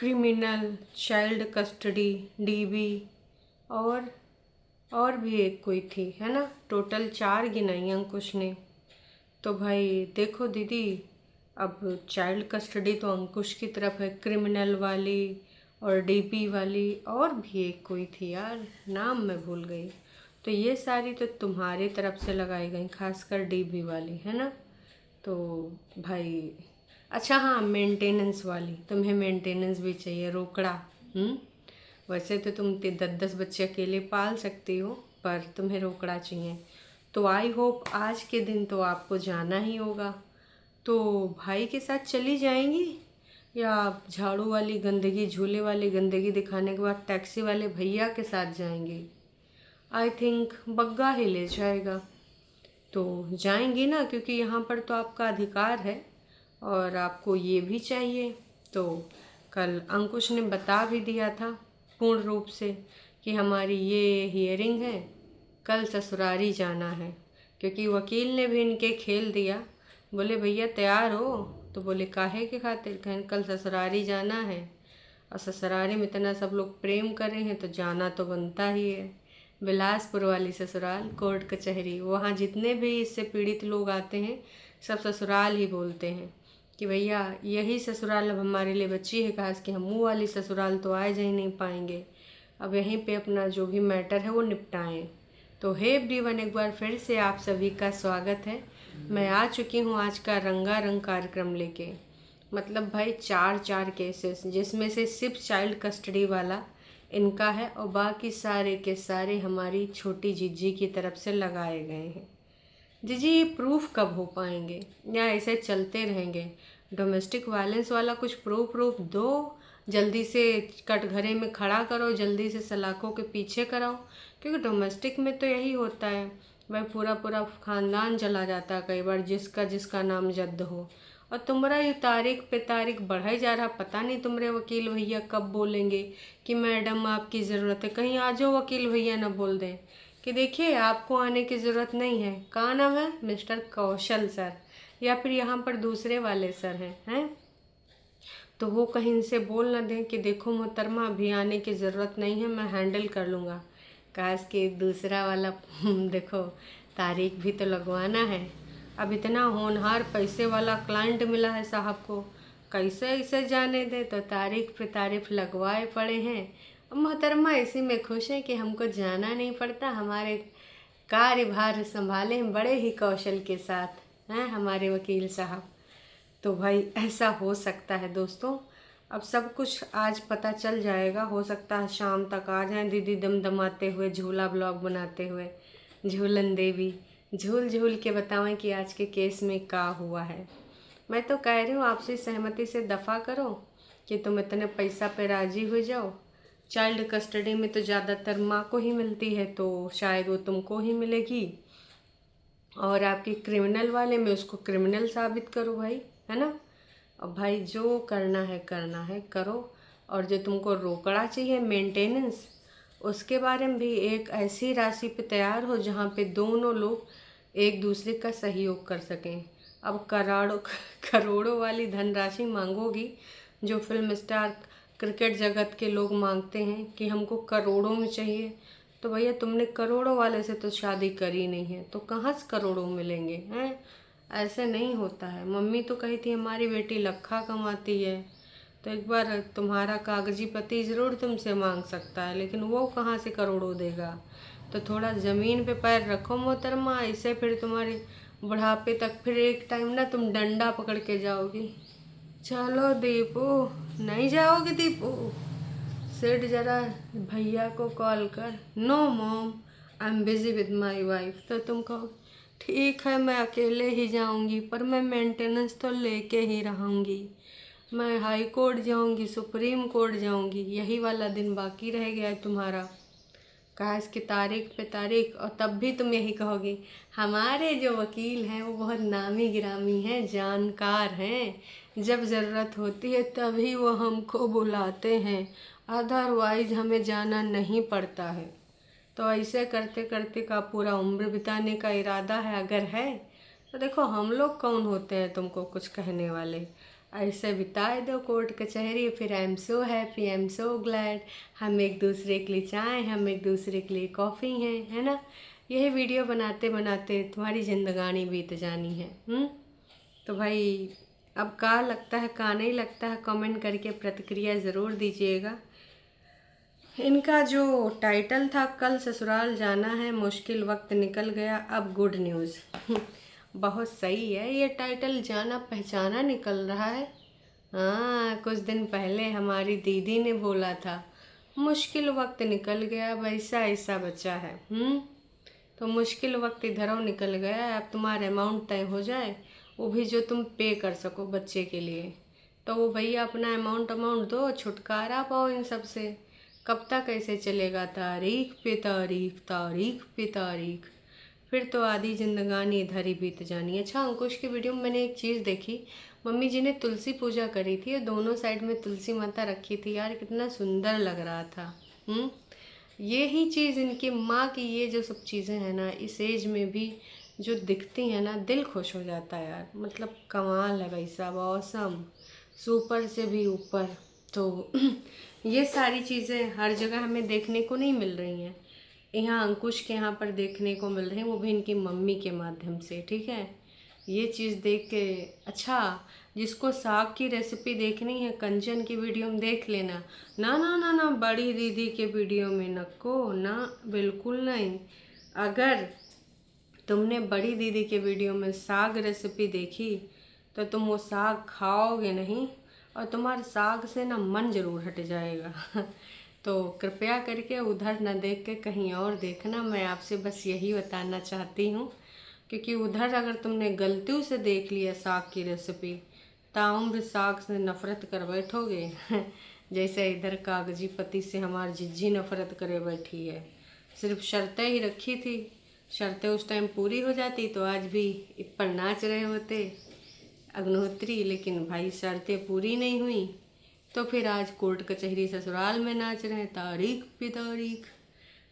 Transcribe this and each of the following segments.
Criminal, child custody, dB और भी एक कोई थी, है ना। टोटल 4 गिनाई अंकुश ने। तो भाई देखो दीदी, अब चाइल्ड कस्टडी तो अंकुश की तरफ है, क्रिमिनल वाली और डीपी वाली और भी एक कोई थी यार, नाम मैं भूल गई। तो ये सारी तो तुम्हारे तरफ से लगाई गई, खासकर डीबी वाली, है ना। तो भाई अच्छा, हाँ मेंटेनेंस वाली, तुम्हें मेंटेनेंस भी चाहिए, रोकड़ा। वैसे तो तुम 10-10 बच्चे अकेले पाल सकती हो, पर तुम्हें रोकड़ा चाहिए। तो आई होप आज के दिन तो आपको जाना ही होगा। तो भाई के साथ चली जाएंगी या झाड़ू वाली गंदगी, झूले वाली गंदगी दिखाने के बाद टैक्सी वाले भैया के साथ जाएंगी? आई थिंक बग्गा ही ले जाएगा। तो जाएंगी ना, क्योंकि यहाँ पर तो आपका अधिकार है और आपको ये भी चाहिए। तो कल अंकुश ने बता भी दिया था पूर्ण रूप से कि हमारी ये हियरिंग है, कल ससुरारी जाना है। क्योंकि वकील ने भी इनके खेल दिया, बोले भैया तैयार हो? तो बोले काहे के खातिर? कहें कल ससुरारी जाना है, और ससुरारी में इतना सब लोग प्रेम कर रहे हैं तो जाना तो बनता ही है। बिलासपुर वाली ससुराल, कोर्ट कचहरी, वहाँ जितने भी इससे पीड़ित लोग आते हैं सब ससुराल ही बोलते हैं कि भैया यही ससुराल अब हमारे लिए बची है, खास कि हम मुँह वाली ससुराल तो आए जा ही नहीं पाएंगे, अब यहीं पे अपना जो भी मैटर है वो निपटाएं। तो हे एवरीवन, एक बार फिर से आप सभी का स्वागत है। मैं आ चुकी हूँ आज का रंगारंग कार्यक्रम लेके। मतलब भाई 4 केसेस, जिसमें से सिर्फ चाइल्ड कस्टडी वाला इनका है और बाकी सारे के सारे हमारी छोटी जीजी की तरफ से लगाए गए हैं। जीजी ये प्रूफ कब हो पाएंगे या ऐसे चलते रहेंगे? डोमेस्टिक वायलेंस वाला कुछ प्रूफ दो, जल्दी से कटघरे में खड़ा करो, जल्दी से सलाखों के पीछे कराओ। क्योंकि डोमेस्टिक में तो यही होता है भाई, पूरा पूरा खानदान चला जाता है कई बार, जिसका जिसका नाम जद्द हो। और तुम्हारा ये तारीख पे तारीख बढ़ाई जा रहा, पता नहीं तुम्हारे वकील भैया कब बोलेंगे कि मैडम आपकी ज़रूरत है। कहीं आ जाओ वकील भैया ना बोल दें कि देखिए आपको आने की ज़रूरत नहीं है। कहाँ नाम है? मिस्टर कौशल सर, या फिर यहाँ पर दूसरे वाले सर हैं। तो वो कहीं इनसे बोल ना दें कि देखो मोहतरमा अभी आने की ज़रूरत नहीं है, मैं हैंडल कर लूँगा। काश कि दूसरा वाला देखो तारीख भी तो लगवाना है। अब इतना होनहार पैसे वाला क्लाइंट मिला है साहब को, कैसे ऐसे जाने दे? तो तारीख पे तारीख लगवाए पड़े हैं। अब मोहतरमा इसी में खुश है कि हमको जाना नहीं पड़ता, हमारे कार्यभार संभाले हैं बड़े ही कौशल के साथ हैं हमारे वकील साहब। तो भाई ऐसा हो सकता है दोस्तों, अब सब कुछ आज पता चल जाएगा। हो सकता है शाम तक आ जाएं दीदी दमदमाते हुए, झूला ब्लॉग बनाते हुए, झूलन देवी झूल झूल के बतावें कि आज के केस में क्या हुआ है। मैं तो कह रही हूँ आपसे सहमति से दफ़ा करो कि तुम इतने पैसा पे राजी हो जाओ। चाइल्ड कस्टडी में तो ज़्यादातर माँ को ही मिलती है, तो शायद वो तुमको ही मिलेगी। और आपकी क्रिमिनल वाले में उसको क्रिमिनल साबित करो भाई, है ना। अब भाई जो करना है करो। और जो तुमको रोकड़ा चाहिए मेंटेनेंस, उसके बारे में भी एक ऐसी राशि पे तैयार हो जहाँ पे दोनों लोग एक दूसरे का सहयोग कर सकें। अब करोड़ों वाली धनराशि मांगोगी, जो फिल्म स्टार क्रिकेट जगत के लोग मांगते हैं कि हमको करोड़ों में चाहिए। तो भैया तुमने करोड़ों वाले से तो शादी करी नहीं है, तो कहाँ से करोड़ों मिलेंगे हैं? ऐसे नहीं होता है। मम्मी तो कही थी हमारी बेटी लखा कमाती है, तो एक बार तुम्हारा कागजी पति ज़रूर तुमसे मांग सकता है, लेकिन वो कहाँ से करोड़ों देगा? तो थोड़ा ज़मीन पे पैर रखो मोहतरमा, ऐसे फिर तुम्हारी बुढ़ापे तक फिर एक टाइम ना तुम डंडा पकड़ के जाओगी। चलो दीपू, नहीं जाओगे दीपू? सेठ जरा भैया को कॉल कर। No mom, I am busy with my wife. तो तुम कहो ठीक है मैं अकेले ही जाऊंगी, पर मैं मेंटेनेंस तो लेके ही रहूंगी। मैं हाई कोर्ट जाऊंगी, सुप्रीम कोर्ट जाऊंगी, यही वाला दिन बाकी रह गया है तुम्हारा। कहा इसकी तारीख पे तारीख, और तब भी तुम यही कहोगी हमारे जो वकील हैं वो बहुत नामी गिरामी हैं, जानकार हैं, जब ज़रूरत होती है तभी वो हमको बुलाते हैं, अदरवाइज हमें जाना नहीं पड़ता है। तो ऐसे करते करते का पूरा उम्र बिताने का इरादा है? अगर है तो देखो हम लोग कौन होते हैं तुमको कुछ कहने वाले। ऐसे बिताए दो कोर्ट कचहरी, फिर I am so happy, I am so glad. हम एक दूसरे के लिए चाय, हम एक दूसरे के लिए कॉफ़ी हैं, है ना। यही वीडियो बनाते बनाते तुम्हारी जिंदगानी बीत जानी है। तो भाई अब का लगता है का नहीं लगता है, कमेंट करके प्रतिक्रिया ज़रूर दीजिएगा। इनका जो टाइटल था कल ससुराल जाना है, मुश्किल वक्त निकल गया अब गुड न्यूज़। बहुत सही है ये टाइटल, जाना पहचाना निकल रहा है। हाँ, कुछ दिन पहले हमारी दीदी ने बोला था मुश्किल वक्त निकल गया, अब ऐसा ऐसा बचा है। तो मुश्किल वक्त इधरों निकल गया है, अब तुम्हारा अमाउंट तय हो जाए, वो भी जो तुम पे कर सको बच्चे के लिए। तो वो भैया अपना अमाउंट दो, छुटकारा पाओ इन सब से। कब तक ऐसे चलेगा, तारीख पे तारीख, तारीख पे तारीख, फिर तो आधी जिंदगानी इधर ही बीत जानी है। अच्छा, अंकुश की वीडियो में मैंने एक चीज़ देखी, मम्मी जी ने तुलसी पूजा करी थी और दोनों साइड में तुलसी माता रखी थी। यार कितना सुंदर लग रहा था। ये ही चीज़ इनकी माँ की, ये जो सब चीज़ें हैं ना, इस एज में भी जो दिखती हैं ना, दिल खुश हो जाता है यार। मतलब कमाल है भाई साहब, ऑसम, सुपर से भी ऊपर। तो ये सारी चीज़ें हर जगह हमें देखने को नहीं मिल रही हैं, यहाँ अंकुश के यहाँ पर देखने को मिल रहे हैं, वो भी इनकी मम्मी के माध्यम से। ठीक है, ये चीज़ देख के अच्छा, जिसको साग की रेसिपी देखनी है कंचन की वीडियो में देख लेना। ना ना ना ना, बड़ी दीदी के वीडियो में नको ना, बिल्कुल नहीं। अगर तुमने बड़ी दीदी के वीडियो में साग रेसिपी देखी तो तुम वो साग खाओगे नहीं, और तुम्हारे साग से ना मन ज़रूर हट जाएगा। तो कृपया करके उधर न देख के कहीं और देखना, मैं आपसे बस यही बताना चाहती हूँ। क्योंकि उधर अगर तुमने गलतियों से देख लिया साग की रेसिपी, ताउम्र साग से नफ़रत कर बैठोगे। जैसे इधर कागजी पत्ती से हमारी जिज्जी नफ़रत करे बैठी है। सिर्फ शर्तें ही रखी थी, शर्तें उस टाइम पूरी हो जाती तो आज भी इस पर नाच रहे होते अग्निहोत्री, लेकिन भाई शर्तें पूरी नहीं हुई तो फिर आज कोर्ट कचहरी ससुराल में नाच रहे हैं, तारीख पे तारीख।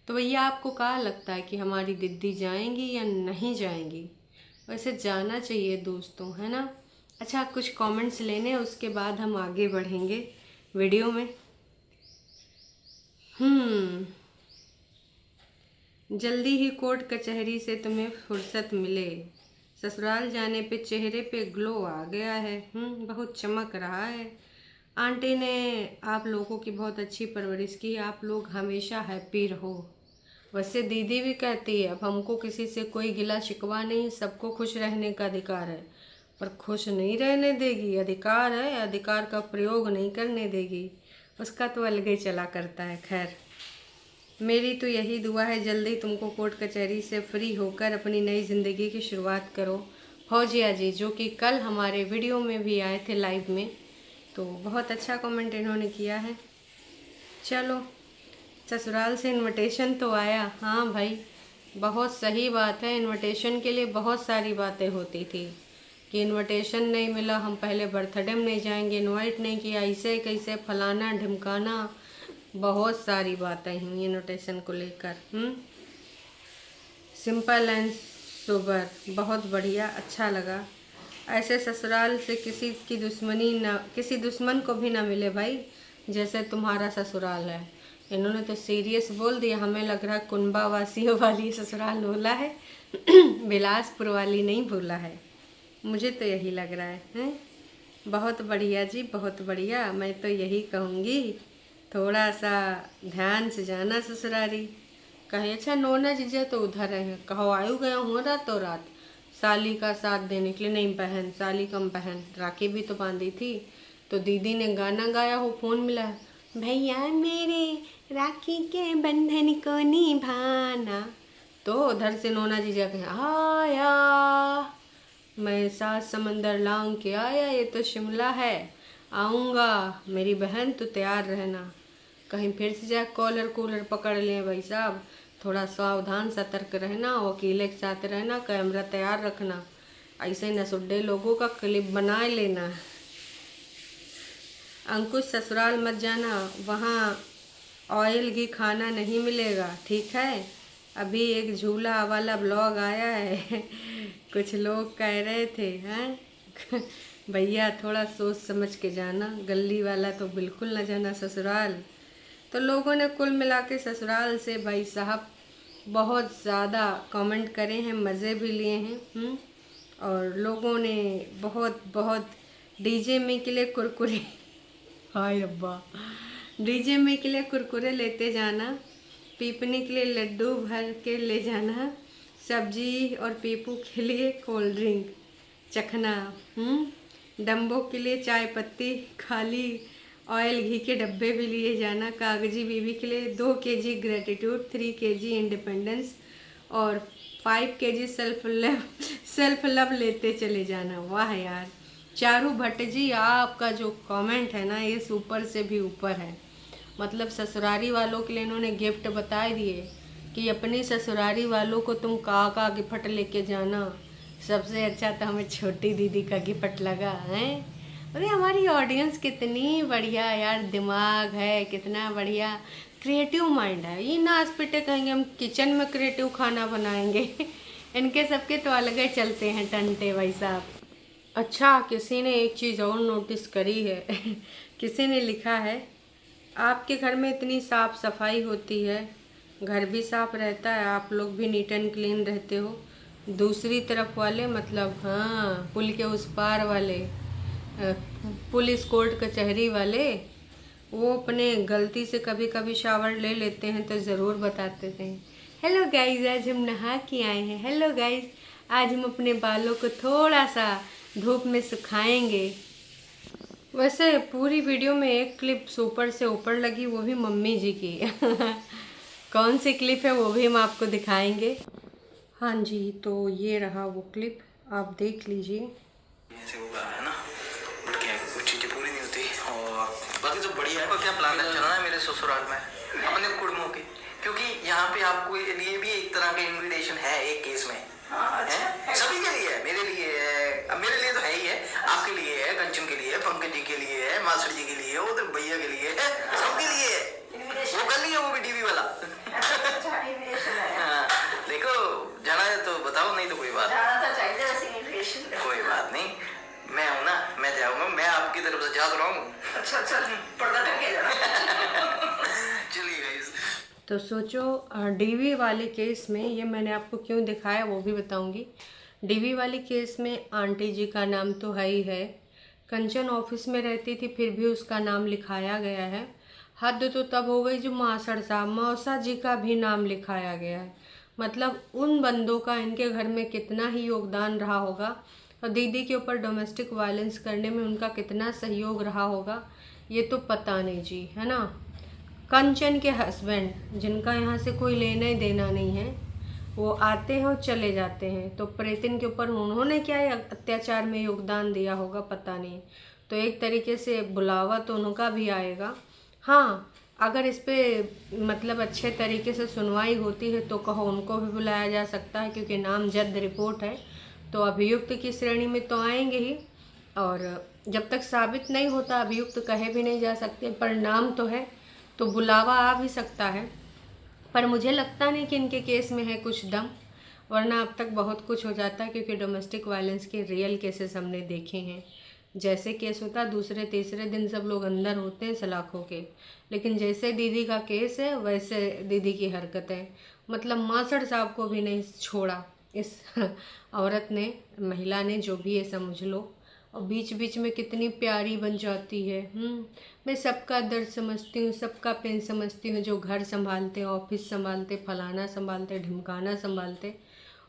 तो भैया आपको क्या लगता है कि हमारी दीदी जाएंगी या नहीं जाएंगी? वैसे जाना चाहिए दोस्तों, है ना। अच्छा, कुछ कमेंट्स लेने, उसके बाद हम आगे बढ़ेंगे वीडियो में। जल्दी ही कोर्ट कचहरी से तुम्हें फुर्सत मिले, ससुराल जाने पे चेहरे पे ग्लो आ गया है। बहुत चमक रहा है। आंटी ने आप लोगों की बहुत अच्छी परवरिश की, आप लोग हमेशा हैप्पी रहो। वैसे दीदी भी कहती है अब हमको किसी से कोई गिला शिकवा नहीं, सबको खुश रहने का अधिकार है, पर खुश नहीं रहने देगी। अधिकार है, अधिकार का प्रयोग नहीं करने देगी, उसका तो अलग ही चला करता है। खैर, मेरी तो यही दुआ है जल्दी तुमको कोर्ट कचहरी से फ्री होकर अपनी नई ज़िंदगी की शुरुआत करो। फौजिया जी, जो कि कल हमारे वीडियो में भी आए थे लाइव में, तो बहुत अच्छा कमेंट इन्होंने किया है। चलो, ससुराल से इनविटेशन तो आया। हाँ भाई, बहुत सही बात है। इनविटेशन के लिए बहुत सारी बातें होती थी कि इनविटेशन नहीं मिला, हम पहले बर्थडे में नहीं जाएंगे, इनवाइट नहीं किया, ऐसे कैसे, फलाना ढिमकाना, बहुत सारी बातें हुई इनविटेशन को लेकर। सिंपल एंड सोबर, बहुत बढ़िया, अच्छा लगा। ऐसे ससुराल से किसी की दुश्मनी ना, किसी दुश्मन को भी ना मिले भाई, जैसे तुम्हारा ससुराल है। इन्होंने तो सीरियस बोल दिया, हमें लग रहा है कुनबा वासियों वाली ससुराल बोला है। बिलासपुर वाली नहीं बोला है, मुझे तो यही लग रहा है। बहुत बढ़िया जी, बहुत बढ़िया। मैं तो यही कहूँगी, थोड़ा सा ध्यान से जाना ससुरारी। कहे अच्छा नोना जीजा तो उधर है, कहो आयु गया हूँ रातों रात साली का साथ देने के लिए। नहीं बहन, साली कम बहन, राखी भी तो बांधी थी। तो दीदी ने गाना गाया हो, फोन मिला, भैया मेरे राखी के बंधन को निभाना। तो उधर से नोना जीजा कहे आया, मैं 7 समंदर लांग के आया, ये तो शिमला है, आऊँगा, मेरी बहन तो तैयार रहना। कहीं फिर से जाए कॉलर कूलर पकड़ लें भाई साहब, थोड़ा सावधान सतर्क रहना, वकील के साथ रहना, कैमरा तैयार रखना, ऐसे नसुड्डे लोगों का क्लिप बना लेना। अंकुश ससुराल मत जाना, वहाँ ऑयल घी खाना नहीं मिलेगा, ठीक है। अभी एक झूला वाला ब्लॉग आया है। कुछ लोग कह रहे थे हैं भैया थोड़ा सोच समझ के जाना, गली वाला तो बिल्कुल ना जाना ससुराल। तो लोगों ने कुल मिला के ससुराल से भाई साहब बहुत ज़्यादा कमेंट करे हैं, मज़े भी लिए हैं। और लोगों ने बहुत बहुत डीजे में के लिए कुरकुरे हाय अब्बा, डीजे में के लिए कुरकुरे लेते जाना, पीपने के लिए लड्डू भर के ले जाना, सब्जी और पीपू के लिए कोल्ड ड्रिंक चखना, डम्बो के लिए चाय पत्ती, खाली ऑयल घी के डब्बे भी लिए जाना, कागजी बीवी के लिए 2 केजी ग्रेटिट्यूड, 3 केजी इंडिपेंडेंस और 5 केजी सेल्फ लव लेते चले जाना। वाह यार, चारू भट्ट जी आपका जो कमेंट है ना, ये ऊपर से भी ऊपर है। मतलब ससुरारी वालों के लिए इन्होंने गिफ्ट बता दिए कि अपने ससुरारी वालों को तुम का गिफ्ट लेके जाना। सबसे अच्छा तो हमें छोटी दीदी का गिफ्ट लगा है। अरे हमारी ऑडियंस कितनी बढ़िया यार, दिमाग है कितना बढ़िया, क्रिएटिव माइंड है। ये ना पिटे कहेंगे हम किचन में क्रिएटिव खाना बनाएंगे इनके सबके तो अलग ही चलते हैं टंटे भाई साहब। अच्छा, किसी ने एक चीज़ और नोटिस करी है किसी ने लिखा है, आपके घर में इतनी साफ़ सफाई होती है, घर भी साफ रहता है, आप लोग भी नीट एंड क्लीन रहते हो, दूसरी तरफ वाले मतलब हाँ पुल के उस पार वाले पुलिस कोर्ट कचहरी वाले, वो अपने गलती से कभी कभी शावर ले लेते हैं तो ज़रूर बताते थे। हेलो गाइज, आज हम नहा के आए हैं। हेलो गाइज, आज हम अपने बालों को थोड़ा सा धूप में सुखाएंगे। वैसे पूरी वीडियो में एक क्लिप ऊपर से ऊपर लगी, वो भी मम्मी जी की कौन सी क्लिप है वो भी हम आपको दिखाएंगे। हाँ जी, तो ये रहा वो क्लिप, आप देख लीजिए। ऐसे होगा है ना, बट क्या कुछ चीज़ें पूरी नहीं होती। और बाकी तो बढ़िया है। क्या प्लान है चलना है मेरे ससुराल में अपने कुड़मों के, क्योंकि यहाँ पे आपको लिए भी एक तरह का इनविटेशन है एक केस में। है सभी के लिए है, मेरे लिए है, अब मेरे लिए तो है ही है, आपके लिए है, कंचन के लिए है, पंकज जी के लिए है, मास्टर जी के लिए है, वो तो भैया के लिए है, सबके लिए है। वो कर लिया वो भी टीवी वाला हाँ, देखो जाना है तो बताओ, नहीं तो कोई बात कोई बात नहीं, मैं हूँ ना, मैं जाऊंगा, मैं आपकी तरफ से जात रहा हूँ। अच्छा चल पर्दा ढक के जाना चलिए गाइस। तो सोचो, डीवी वाले केस में ये मैंने आपको क्यों दिखाया वो भी बताऊंगी। डीवी वाले केस में आंटी जी का नाम तो है ही है, कंचन ऑफिस में रहती थी फिर भी उसका नाम लिखाया गया है। हद तो तब हो गई जो मासड़ साहब मौसा जी का भी नाम लिखाया गया है। मतलब उन बंदों का इनके घर में कितना ही योगदान रहा होगा और दीदी के ऊपर डोमेस्टिक वायलेंस करने में उनका कितना सहयोग रहा होगा, ये तो पता नहीं जी, है ना। कंचन के हस्बैंड जिनका यहाँ से कोई लेना ही देना नहीं है, वो आते हैं और चले जाते हैं, तो प्रेतिन के ऊपर उन्होंने क्या अत्याचार में योगदान दिया होगा पता नहीं। तो एक तरीके से बुलावा तो उनका भी आएगा। हाँ, अगर इस पे मतलब अच्छे तरीके से सुनवाई होती है तो कहो उनको भी बुलाया जा सकता है, क्योंकि नामजद रिपोर्ट है तो अभियुक्त की श्रेणी में तो आएंगे ही। और जब तक साबित नहीं होता अभियुक्त कहे भी नहीं जा सकते, पर नाम तो है तो बुलावा आ भी सकता है। पर मुझे लगता नहीं कि इनके केस में है कुछ दम, वरना अब तक बहुत कुछ हो जाता है, क्योंकि डोमेस्टिक वायलेंस के रियल केसेस हमने देखे हैं। जैसे केस होता है दूसरे तीसरे दिन सब लोग अंदर होते हैं सलाखों के, लेकिन जैसे दीदी का केस है वैसे दीदी की हरकतें, मतलब मासड़ साहब को भी नहीं छोड़ा इस औरत ने, महिला ने, जो भी है समझ लो। और बीच बीच में कितनी प्यारी बन जाती है। मैं सबका दर्द समझती हूँ, सबका पेन समझती हूँ, जो घर संभालते, ऑफिस संभालते, फलाना संभालते, ढिमकाना संभालते,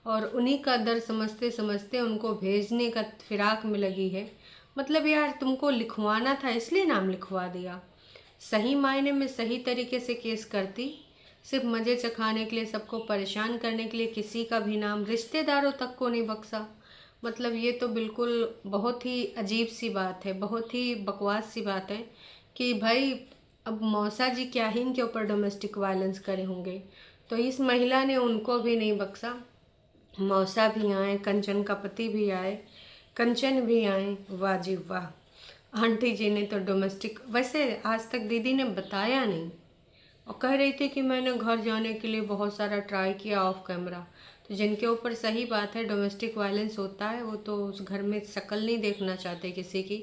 और उन्हीं का दर्द समझते समझते उनको भेजने का फिराक में लगी है। मतलब यार तुमको लिखवाना था इसलिए नाम लिखवा दिया। सही मायने में सही तरीके से केस करती, सिर्फ मज़े चखाने के लिए, सबको परेशान करने के लिए किसी का भी नाम, रिश्तेदारों तक को नहीं बख्शा। मतलब ये तो बिल्कुल बहुत ही अजीब सी बात है, बहुत ही बकवास सी बात है कि भाई अब मौसा जी क्या ही इनके ऊपर डोमेस्टिक वायलेंस करे होंगे, तो इस महिला ने उनको भी नहीं बख्शा। मौसा भी आए, कंचन का पति भी आए, कंचन भी आए, वाह जी वाह। आंटी जी ने तो डोमेस्टिक, वैसे आज तक दीदी ने बताया नहीं और कह रही थी कि मैंने घर जाने के लिए बहुत सारा ट्राई किया ऑफ कैमरा। तो तो जिनके ऊपर सही बात है डोमेस्टिक वायलेंस होता है वो तो उस घर में शक्ल नहीं देखना चाहते किसी की,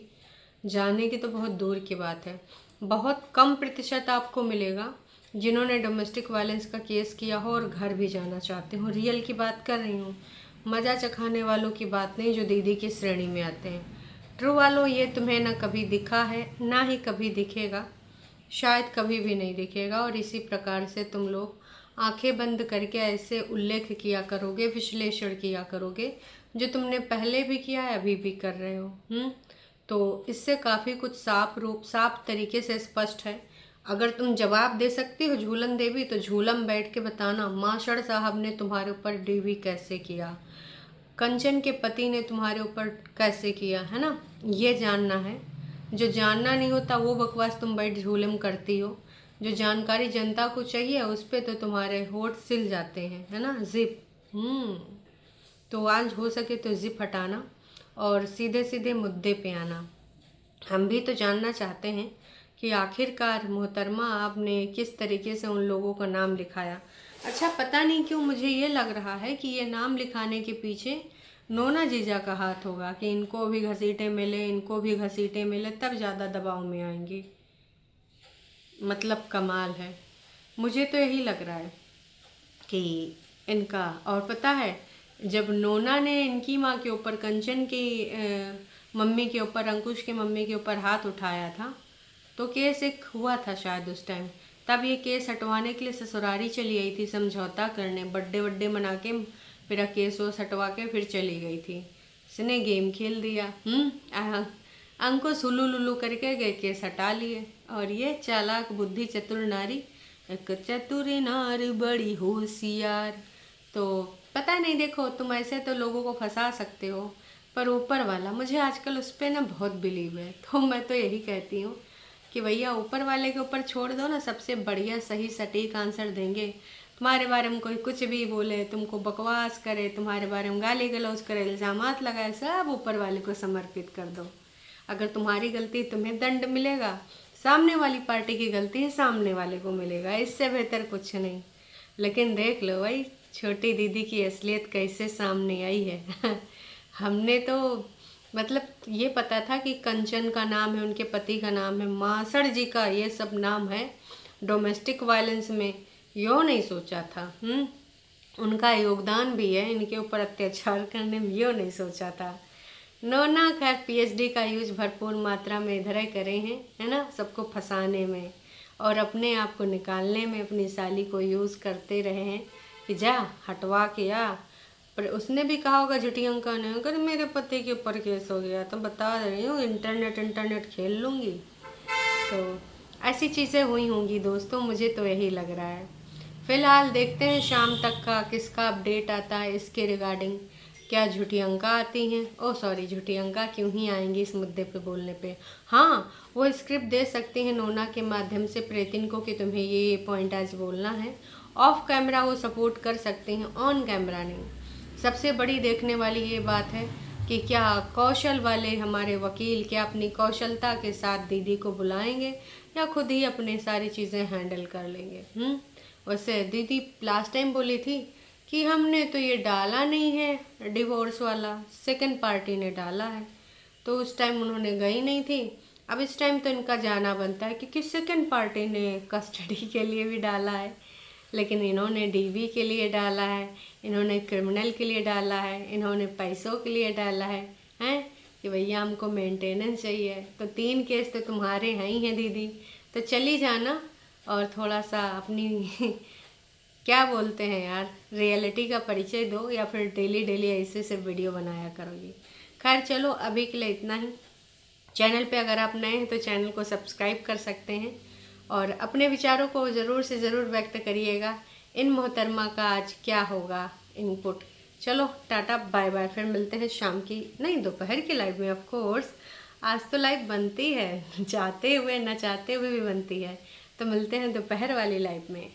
जाने की तो बहुत दूर की बात है। बहुत कम प्रतिशत आपको मिलेगा जिन्होंने डोमेस्टिक वायलेंस का केस किया हो और घर भी जाना चाहते हो। रियल की बात कर रही हूँ, मज़ा चखाने वालों की बात नहीं जो दीदी की श्रेणी में आते हैं। ट्रू वालों, ये तुम्हें ना कभी दिखा है ना ही कभी दिखेगा, शायद कभी भी नहीं दिखेगा। और इसी प्रकार से तुम लोग आंखें बंद करके ऐसे उल्लेख किया करोगे, विश्लेषण किया करोगे जो तुमने पहले भी किया है, अभी भी कर रहे हो। तो इससे काफ़ी कुछ साफ तरीके से स्पष्ट है। अगर तुम जवाब दे सकती हो झूलन देवी, तो झूलम बैठ के बताना माशड़ साहब ने तुम्हारे ऊपर डीवी कैसे किया, कंचन के पति ने तुम्हारे ऊपर कैसे किया, है ना, ये जानना है। जो जानना नहीं होता वो बकवास तुम बैठ झूलम करती हो। जो जानकारी जनता को चाहिए उस पर तो तुम्हारे होठ सिल जाते हैं, है ना, जिप। तो आज हो सके तो जिप हटाना और सीधे सीधे मुद्दे पे आना। हम भी तो जानना चाहते हैं कि आखिरकार मोहतरमा आपने किस तरीके से उन लोगों का नाम लिखाया। अच्छा, पता नहीं क्यों मुझे ये लग रहा है कि ये नाम लिखाने के पीछे नोना जीजा का हाथ होगा कि इनको भी घसीटे मिले, इनको भी घसीटे मिले, तब ज़्यादा दबाव में आएंगी। मतलब कमाल है, मुझे तो यही लग रहा है कि इनका। और पता है, जब नोना ने इनकी माँ के ऊपर, कंचन की मम्मी के ऊपर, अंकुश की मम्मी के ऊपर हाथ उठाया था, तो केस एक हुआ था शायद उस टाइम। तब ये केस हटवाने के लिए ससुरारी चली आई थी समझौता करने, बर्थडे मना के मेरा केस वो हटवा के फिर चली गई थी। इसने गेम खेल दिया। अंकुश हुलू लुलू करके गए, केस हटा लिए। और ये चालाक बुद्धि चतुर नारी, एक चतुर नार बड़ी होशियार। तो पता नहीं, देखो तुम ऐसे तो लोगों को फंसा सकते हो, पर ऊपर वाला, मुझे आजकल उस पर ना बहुत बिलीव है। तो मैं तो यही कहती हूँ कि भैया ऊपर वाले के ऊपर छोड़ दो ना, सबसे बढ़िया सही सटीक आंसर देंगे। तुम्हारे बारे में कोई कुछ भी बोले, तुमको बकवास करे, तुम्हारे बारे में गाली गलौज करे, इल्ज़ामात लगाए, सब ऊपर वाले को समर्पित कर दो। अगर तुम्हारी गलती तुम्हें दंड मिलेगा, सामने वाली पार्टी की गलती है सामने वाले को मिलेगा, इससे बेहतर कुछ नहीं। लेकिन देख लो भाई, छोटी दीदी की असलियत कैसे सामने आई है। हमने तो मतलब ये पता था कि कंचन का नाम है, उनके पति का नाम है, मासड़ जी का ये सब नाम है डोमेस्टिक वायलेंस में, यो नहीं सोचा था। उनका योगदान भी है इनके ऊपर अत्याचार करने में, यो नहीं सोचा था। नोना खैर पीएचडी का यूज भरपूर मात्रा में इधर ही करे हैं, है ना, सबको फंसाने में और अपने आप को निकालने में अपनी साली को यूज़ करते रहे हैं कि जा हटवा के आ। पर उसने भी कहा होगा झूठी अंका ने, अगर मेरे पति के ऊपर केस हो गया तो बता रही हूँ इंटरनेट खेल लूँगी। तो ऐसी चीज़ें हुई होंगी दोस्तों, मुझे तो यही लग रहा है। फिलहाल देखते हैं शाम तक का किसका अपडेट आता है इसके रिगार्डिंग। क्या झूठी अंका आती हैं? ओ सॉरी, झूठी अंका क्यों ही आएंगी इस मुद्दे पे बोलने पे। हाँ, वो स्क्रिप्ट दे सकती हैं नोना के माध्यम से प्रेतिन को कि तुम्हें ये पॉइंट आज बोलना है। ऑफ कैमरा वो सपोर्ट कर सकती हैं, ऑन कैमरा नहीं। सबसे बड़ी देखने वाली ये बात है कि क्या कौशल वाले हमारे वकील क्या अपनी कौशलता के साथ दीदी को बुलाएंगे या खुद ही अपने सारी चीज़ें हैंडल कर लेंगे। वैसे दीदी लास्ट टाइम बोली थी कि हमने तो ये डाला नहीं है डिवोर्स वाला, सेकंड पार्टी ने डाला है, तो उस टाइम उन्होंने गई नहीं थी। अब इस टाइम तो इनका जाना बनता है क्योंकि सेकंड पार्टी ने कस्टडी के लिए भी डाला है, लेकिन इन्होंने डीवी के लिए डाला है, इन्होंने क्रिमिनल के लिए डाला है, इन्होंने पैसों के लिए डाला है कि भैया हमको मेंटेनेंस चाहिए। तो 3 केस तो तुम्हारे हैं ही हैं दीदी, तो चली जाना और थोड़ा सा अपनी क्या बोलते हैं यार, रियलिटी का परिचय दो, या फिर डेली ऐसे से वीडियो बनाया करोगी। खैर चलो, अभी के लिए इतना ही। चैनल पे अगर आप नए हैं तो चैनल को सब्सक्राइब कर सकते हैं और अपने विचारों को ज़रूर से ज़रूर व्यक्त करिएगा। इन मोहतरमा का आज क्या होगा इनपुट। चलो टाटा बाय बाय, फिर मिलते हैं शाम की, नहीं दोपहर की लाइव में। ऑफ कोर्स आज तो लाइव बनती है, चाहते हुए न चाहते हुए भी बनती है। तो मिलते हैं दोपहर वाली लाइव में।